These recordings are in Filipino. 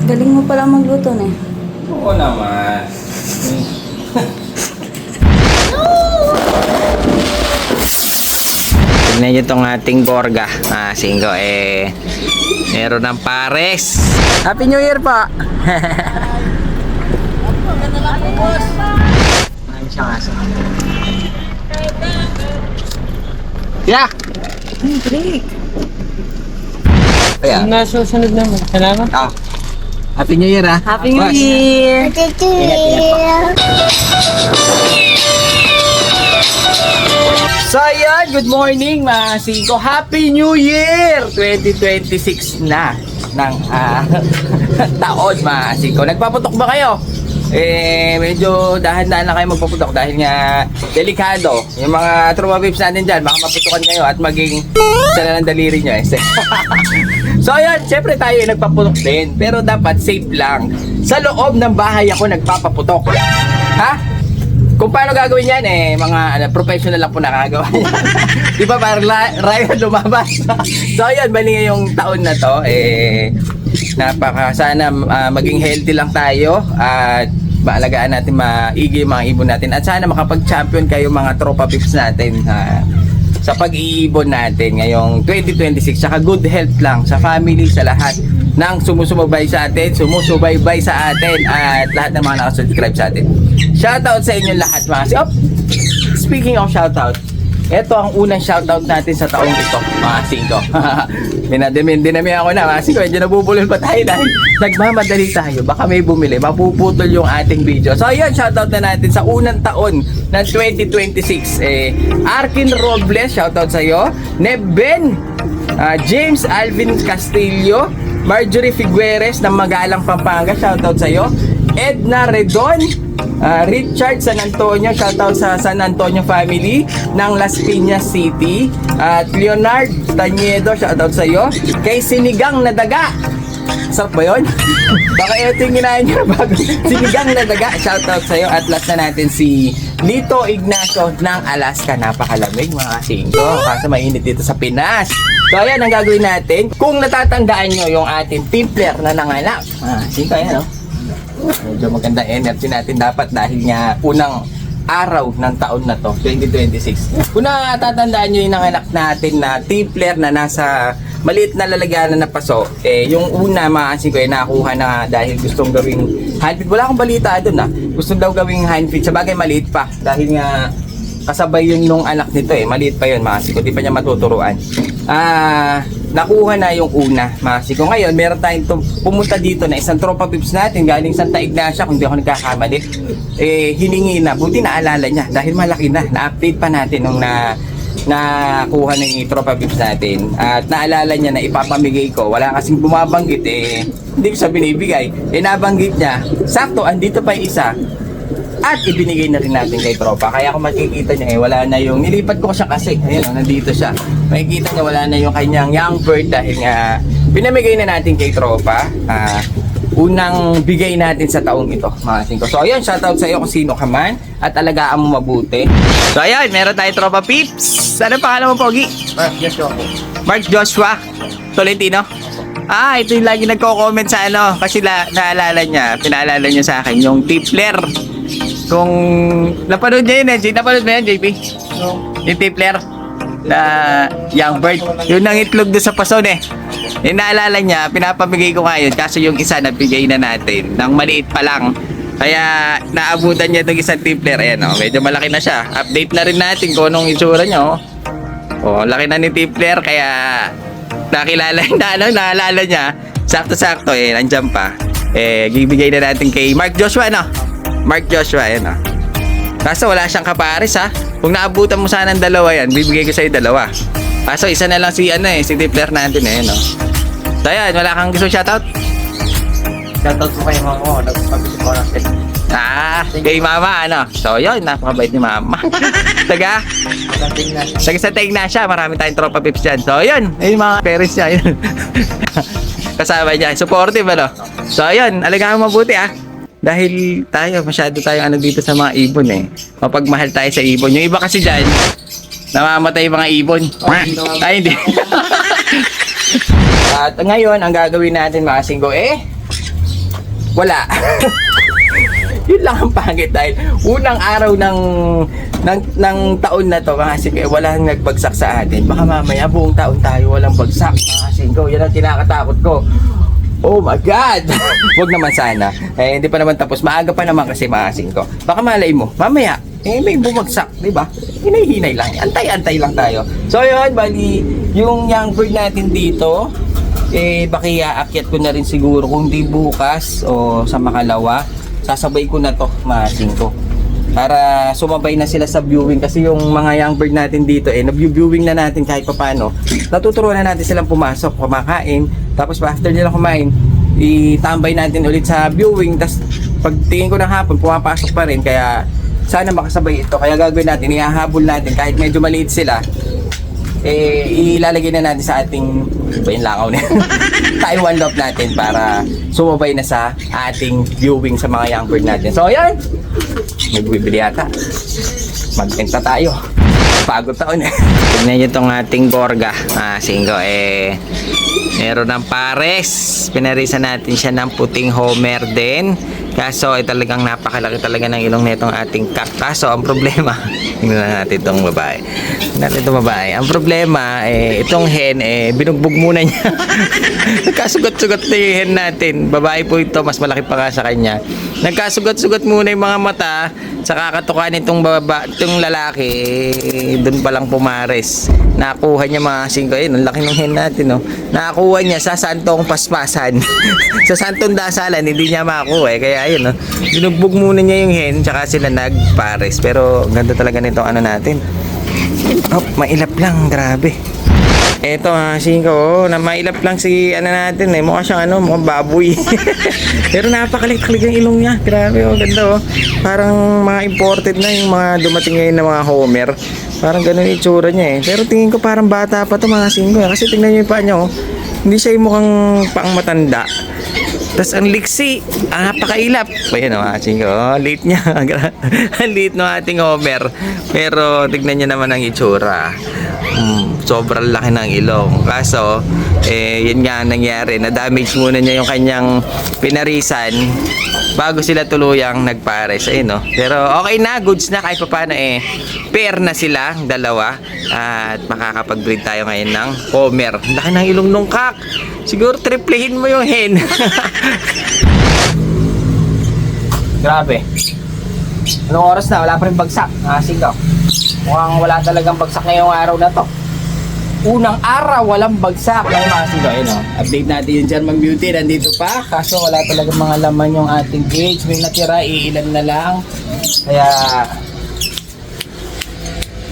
Galing mo pala magluto eh. Oo naman. Tignan nyo itong ating borga. Singgo meron ng pares. Happy New Year po! Ano siya nga sa yeah! Break. Ayan. Nasusunod naman. Salamat. Happy New Year, ha? Happy New Boss. Year! So ayan, good morning mga singko. Happy New Year 2026 na ng taon mga singko. Nagpaputok ba kayo? Medyo dahan-dahan lang kayo magpaputok dahil nga delikado. Yung mga tropa pips natin dyan, baka maputukan kayo at maging sana ng daliri nyo. So ayan, syempre tayo ay nagpaputok din. Pero dapat safe lang. Sa loob ng bahay ako nagpapaputok. Ha? Kung paano gagawin yan mga professional lang po nakagawa yan. Di ba para Ryan lumabas? So ayun, bali ngayong taon na to sana maging healthy lang tayo at maalagaan natin maigi yung mga ibon natin at sana makapag-champion kayo mga tropa pips natin sa pag-iibon natin ngayong 2026. Saka good health lang sa family, sa lahat ng sumusubaybay sa atin at lahat ng mga nakasubscribe sa atin. Shoutout sa inyo lahat mga speaking of shoutout, ito ang unang shoutout natin sa taong ito mga singko. Dinami ako na mga singko, medyo nabubulol pa tayo dahil nagmamadali tayo, baka may bumili, mapuputol yung ating video. So ayun, shoutout na natin sa unang taon ng 2026. Arkin Robles, shoutout sa iyo. Neben, James Alvin Castillo, Marjorie Figueres ng Magalang, Pampanga, shoutout sa iyo. Edna Redon, Richard San Antonio, shoutout sa San Antonio family ng Las Piñas City. At Leonard Taniedo, shoutout sa iyo. Kay Sinigang na Daga, sarap ba yun? Baka ito yung ginahin nyo bago. Sinigang na Daga, shoutout sa iyo. At last na natin si Lito Ignacio ng Alaska. Napakalamig mga singko kasi mainit dito sa Pinas. So ayan ang gagawin natin. Kung natatandaan nyo yung ating timpler na nanganak, singko ayan medyo maganda energy natin dapat dahil nga unang araw ng taon na to 2026. Kung natatandaan nyo yung nanganak natin na timpler na nasa maliit na lalagyanan na paso, yung una maasin ko nakuha na dahil gustong gawing handfeed. Wala akong balita doon gusto daw gawing handfeed, sa bagay maliit pa dahil nga kasabay yun nung anak nito maliit pa yun maasin ko, di pa niya matuturuan. Nakuha na yung una maasin ko. Ngayon meron tayong pumunta dito na isang tropa pips natin galing Santa Ignacia, kung di ako nagkakamali, hiningi na, buti naalala niya dahil malaki na-update pa natin nung nakuha na yung tropa pips natin at naalala niya na ipapamigay ko. Wala kasing bumabanggit hindi ko siya binibigay, nabanggit niya, sakto andito pa yung isa at ibinigay na rin natin kay tropa. Kaya kung makikita niya wala na yung nilipat ko siya kasi ayun nandito siya, makikita niya wala na yung kanyang young bird dahil nga pinamigay na natin kay tropa. Unang bigay natin sa taong ito mga singko. So ayun, shoutout sa iyo kung sino ka man at alagaan mo mabuti. So ayun, meron tayo tropa pips. Ano pangalan mo, Pogi? Mark Joshua po. Mark Joshua Tolentino? Ito yung lagi nagko-comment sa kasi naalala niya, pinaalala niya sa akin yung timpler. Kung napanood niya yun napanood mo yan, JP? No. Yung timpler na young bird, yun ang itlog doon sa pason naalala niya, pinapamigay ko ngayon kaso yung isa nabigay na natin nang maliit pa lang, kaya naabutan niya itong isang timpler. Ayan medyo malaki na siya, update na rin natin kung anong itsura niya laki na ni timpler, kaya nakilala naalala niya, sakto-sakto nandiyan pa, bibigay na natin kay Mark Joshua Mark Joshua kaso wala siyang kapares kung naabutan mo sana ng dalawa yan, bibigay ko sa'yo dalawa. Kaso isa na lang si si timpler natin So ayan, wala kang gusto shoutout? Shoutout po kay mama ko. Nagpapagod ko ng test. Kay mama So yun, napakabait ni mama. Taga sa Ignacia, marami tayong tropa pips dyan. So yun, yung mga parents niya yun. Kasama niya, supportive So yun, alagaan mo mabuti dahil masyado tayong dito sa mga ibon mapagmahal tayo sa ibon. Yung iba kasi dyan namamatay yung mga ibon. Ay, hindi. At ngayon, ang gagawin natin mga singgo wala. Yun lang ang pangit dahil unang araw ng taon na to mga singko, walang nagbagsak sa atin. Baka mamaya buong taon tayo walang bagsak mga singko. Yan ang kinakatakot ko. Oh my God! Huwag naman sana. Eh, hindi pa naman tapos. Maaga pa naman kasi mga singko. Baka malay mo, mamaya, may bumagsak, di ba? Hinay-hinay lang. Antay-antay lang tayo. So yun, bali, yung young bird natin dito, baki aakyat ko na rin siguro kung di bukas o sa makalawa. Sasabay ko na to, mga singko. Para sumabay na sila sa viewing kasi yung mga young bird natin dito nag-viewing na natin kahit paano. Natuturuan na natin silang pumasok, kumakain, tapos after nila kumain, itambay natin ulit sa viewing, tapos pagtingin ko ng hapon pumapasok pa rin, kaya sana makasabay ito. Kaya gagawin natin, ihahabol natin kahit medyo maliit sila, ilalagay na natin sa ating yung langaw na Taiwan loft natin para sumabay na sa ating viewing sa mga young bird natin. So ayan, nagbibili yata, magtenta tayo, pagod taon eh. Tignan nyo itong ating borga, singko, meron ng pares, pinarisan natin siya ng puting homer din, kaso talagang napakalaki talaga ng ilong nitong ating kak. Kaso ang problema, tingnan natin itong babae, ang problema itong hen binugbog muna niya. Nagkasugat-sugat na yung hen natin, babae po ito, mas malaki pa nga sa kanya. Nagkasugat-sugat muna yung mga mata sa kakatukan itong lalaki, doon pa lang pumares. Nakuha niya mga singko, ang laki ng hen natin, no? Nakakuha niya sa santong paspasan. Sa santong dasalan, hindi niya makuha, kaya ayun, no? Binugbog muna niya yung hen, tsaka sila nagpares. Pero ganda talaga nitong ano natin. Oh, mailap lang, grabe. Eto singko, na mailap lang si natin, mukha siyang mukhang baboy. Pero napakaliit talaga yung ilong niya. Grabe, ganda Parang mga imported na yung mga dumating ngayon na mga homer. Parang ganun yung itsura niya Pero tingin ko parang bata pa to mga singko. Kasi tingnan niyo yung paa niya Hindi siya yung mukhang pang matanda. Tapos ang liksi, napakailap. Ayan singko, late niya. Late no ating homer. Pero tignan niyo naman ang itsura. Sobrang laki ng ilong. Kaso, yun nga nangyari. Na-damage muna niya yung kanyang pinarisan bago sila tuluyang nagpares. Ayun, Pero okay na, goods na kahit pa paano pair na sila, dalawa. At makakapag-breed tayo ngayon ng homer. Laki ng ilong nung kak. Siguro triplehin mo yung hen. Grabe. Anong oras na? Wala pa rin bagsak. Sigaw. Mukhang wala talagang bagsak ngayong araw na to. Unang araw, walang bagsak. Ngayon mga sigaw, update natin yung German Beauty. Nandito pa. Kaso wala talagang mga laman yung ating cage. May natira, iilan na lang. Kaya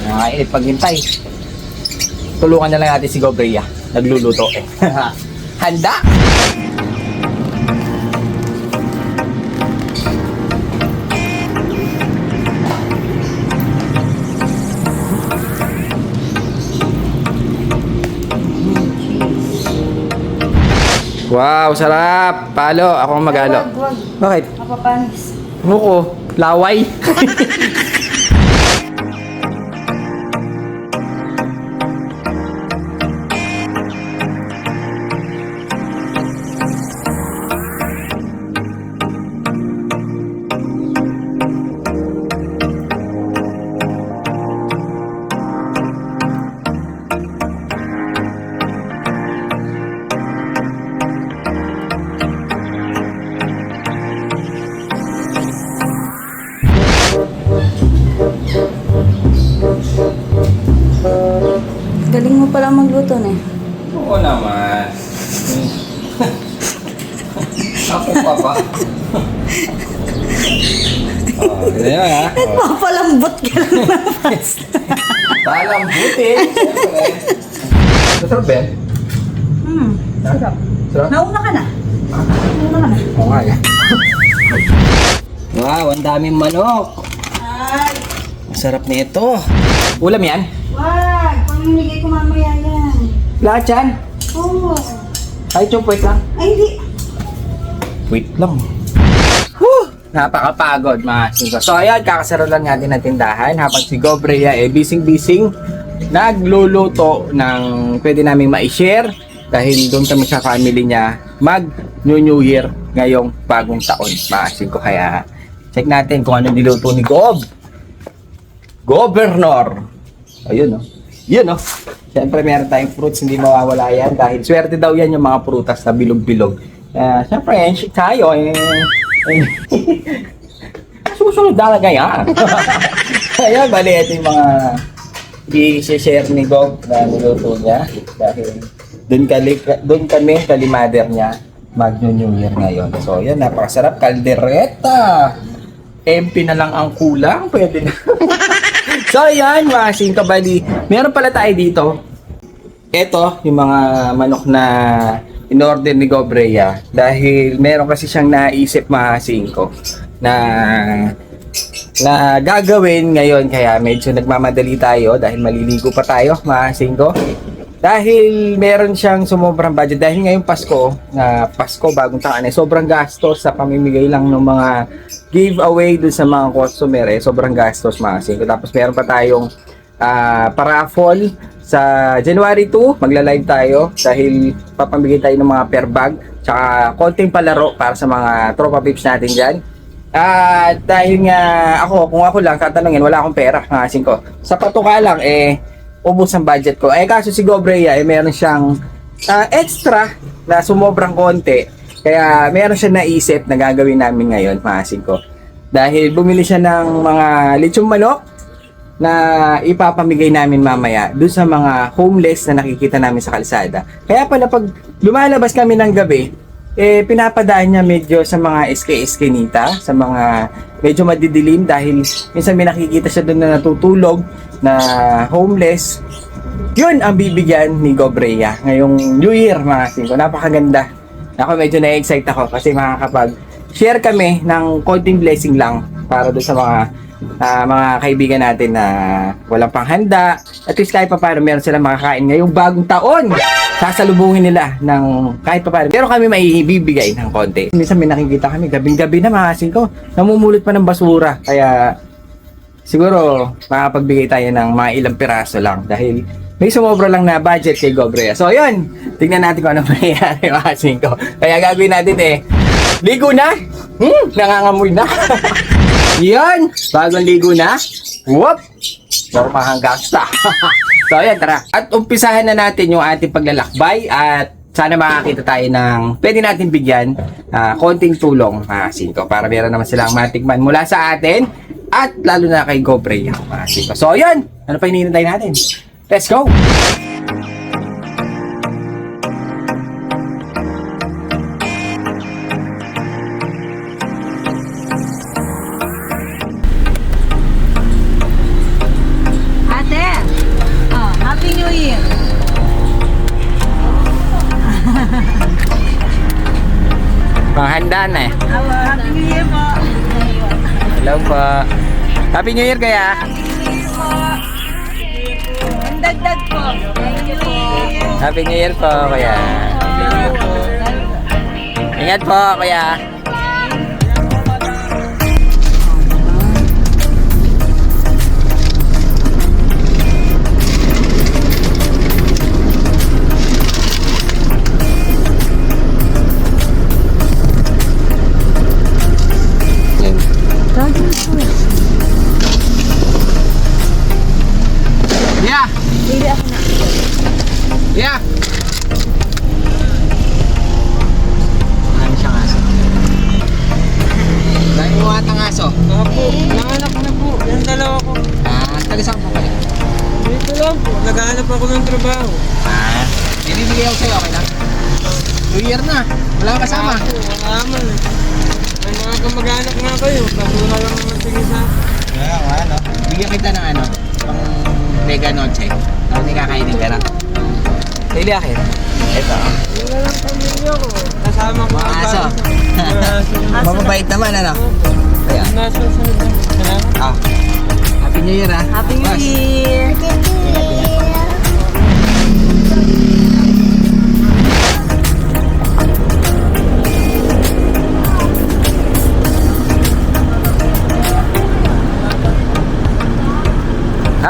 nakakainit paghintay. Tulungan na lang natin si Gobrea. Nagluluto Handa! Wow, sarap! Palo, ako ang magalo. Wag. Bakit? Mapapanis. Muko, laway. Galing mo pala magluto na Oo naman. Ako pa ba? Ganyan yun Nagpapalambot ka lang ng pasta. Palambutin. Masarap Ben? Sarap. Sarap? Nauna ka na. Oo nga Wow, ang daming manok. Ay, Masarap na ito. Ulam yan? wag. Pamimigay ko mamaya yan. Lahat yan? Oo. Kahit yung wait lang. Ay, hindi. Wait lang. Woo! Napakapagod mga singko. So ayan, kakasarolan natin ng tindahan habang si Gobrea bising-bising nagluluto ng pwede namin ma-share dahil doon kami sa family niya New Year ngayong bagong taon, mga singko. Kaya check natin kung ano niluto ni Governor. Ayun, no? Yun, no? Siyempre, meron tayong fruits, hindi mawawala yan. Dahil swerte daw yan yung mga prutas na bilog-bilog. Siyempre, enshik tayo. Susunod talaga yan. Ayan, bali, ito yung mga i-share ni Gov na niluto niya. Dahil doon kami, kalimader niya, mag-New Year ngayon. So, yan, napakasarap. Kaldereta. MP na lang ang kulang. Pwede na. So, yan, mga singko, bali. Meron pala tayo dito. Ito, yung mga manok na in-order ni Gobrea. Dahil meron kasi siyang naisip, mga singko, na gagawin ngayon. Kaya medyo nagmamadali tayo dahil maliligo pa tayo, mga singko. Dahil meron siyang sumobrang budget. Dahil ngayong Pasko, bagong taon, sobrang gastos sa pamimigay lang ng mga giveaway dun sa mga customer. Sobrang gastos, mga singko. Tapos meron pa tayong paraffol sa January 2. Magla-live tayo dahil papamigay tayo ng mga pair bag. Tsaka konting palaro para sa mga tropa pips natin dyan. Dahil nga kung ako lang tatanungin, wala akong pera, mga singko. Sa patuka lang, ubos ang budget ko. Kaso si Gobrea, meron siyang extra na sumobrang konti. Kaya meron siya naisip na gagawin namin ngayon, maasin ko. Dahil bumili siya ng mga lechong manok na ipapamigay namin mamaya doon sa mga homeless na nakikita namin sa kalsada. Kaya pala pag lumalabas kami ng gabi, pinapadaan niya medyo sa mga eskinita, sa mga medyo madidilim dahil minsan may nakikita siya doon na natutulog na homeless. Yun ang bibigyan ni Gobrea ngayong New Year, mga singko. Napakaganda. Ako medyo na-excite ako kasi makakapag-share kami ng konting blessing lang para doon sa mga kaibigan natin na walang panghanda. At least kahit pa paano meron silang makakain ngayong bagong taon. Sasalubungin nila ng kahit pa paano. Pero kami maibibigay ng konti. Minsan may nakikita kami gabing-gabi na, mga singko, namumulot pa ng basura. Kaya siguro makapagbigay tayo ng mga ilang piraso lang dahil may sumobra lang na budget kay Gobrea. So yun, tingnan natin kung ano mangyayari, mga singko. Kaya gagawin natin ligo na. Nangangamoy na. Yan, bagong ligo na. Whoop! Normahang gangsta. So ayan, tara. At umpisahan na natin yung ating paglalakbay at sana makakita tayo ng pwede natin bigyan konting tulong, mga singko, para meron naman silang matikman mula sa atin at lalo na kay Gobrea, mga singko. So ayan, ano pa hinihintay natin? Let's go! Happy New Year! Panghanda na eh. Happy New Year po! Hello po. Happy New Year kaya. Happy New Year po! Ang dagdag po! Thank you po! Happy New Year po kaya. Ingat po kaya. Yeah. Yeah. Marami siyang aso. Dahil mo atang aso. Opo, nanganak na po. Yan dalawa ko. Taga-saan po kayo? Dito lang po. Naghahanap ako ng trabaho. Ibibigay ako sa'yo, okay lang? New Year na. Wala ka kasama. Wala naman eh. May mga kamag-anak nga kayo. Kaso na lang naman sige sa akin. Kaya, ano? Bigyan kita ng pang mega noche. Tapos hindi kakainin ka na. Pili akin. Ito. Wala lang pamilya ko. Kasama ko. Mga aso. Mababait naman, ano? Kaya. Nasa sa salamat. Happy New Year, ha? Happy New Boss. Year!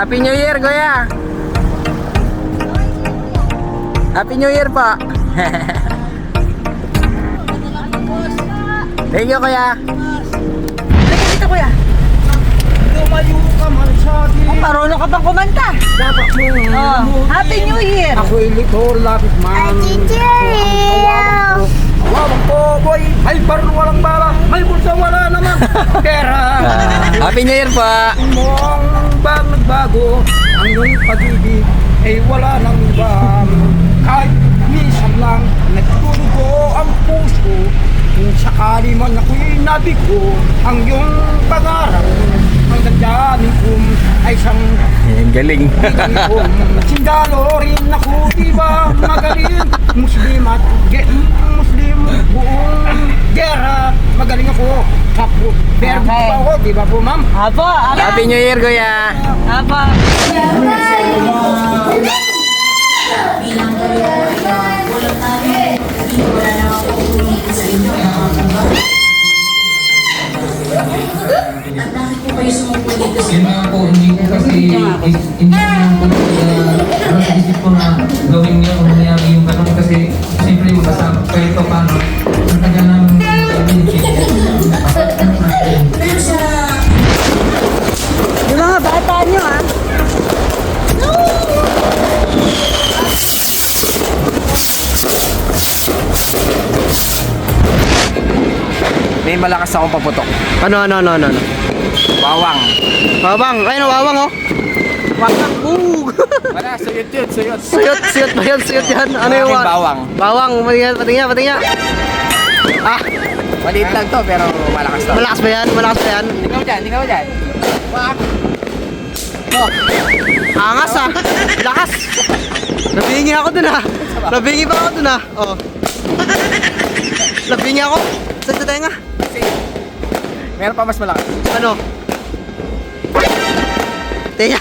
Happy New Year, Kuya! Happy New Year pa! Thank you, kuya. Halika dito, kuya. Lumayo ka man sa akin. Marunong ka bang kumanta? Dapat mo Oh, Happy New Year! Ako'y lito, lapit man. Awawang ko, boy. May baril walang bala. May bulsa wala naman. Pera. Happy New Year po. Mo ang nagbago. Ang iyong pag-ibig ay wala nang iba. Kahit minsan lang nagtutugo ang puso. Kung sakali man ako'y nabigo, ang iyong pangarap hanggang dyanin kong ay isang Ang galing. sindalo rin ako, diba? Magaling Muslim at Muslim buong gera. Magaling ako. Kapo. Pero Okay. pa ako, diba po ma'am? Apo, Happy New Year, kuya. Apo. Yun nga po, hindi ko kasi, hindi naman po para sa isip ko na gawin niyo o nangyari yung ganun kasi siyempre magkasama kahit pa paano ang tagal ng Yung mga bata nyo, ha? May malakas akong paputok. Ano? Bawang. Wawang. Ayun, wawang oh. Wawang. Wala, suyot yun, suyot. Siyot ba yan? Siyot yan. Ano yung Aking bawang. Bawang. Pati nga. Ah, Maliit lang to, pero malakas to. malakas ba yan? Tingnan mo dyan. Wak. Angas ah. Lakas. Nabingi ako dun ah. Nabingi pa ako dun ah. Oh. Nabingi ako. Sa tenga. Meron pa mas malakas. Ano? Tenga.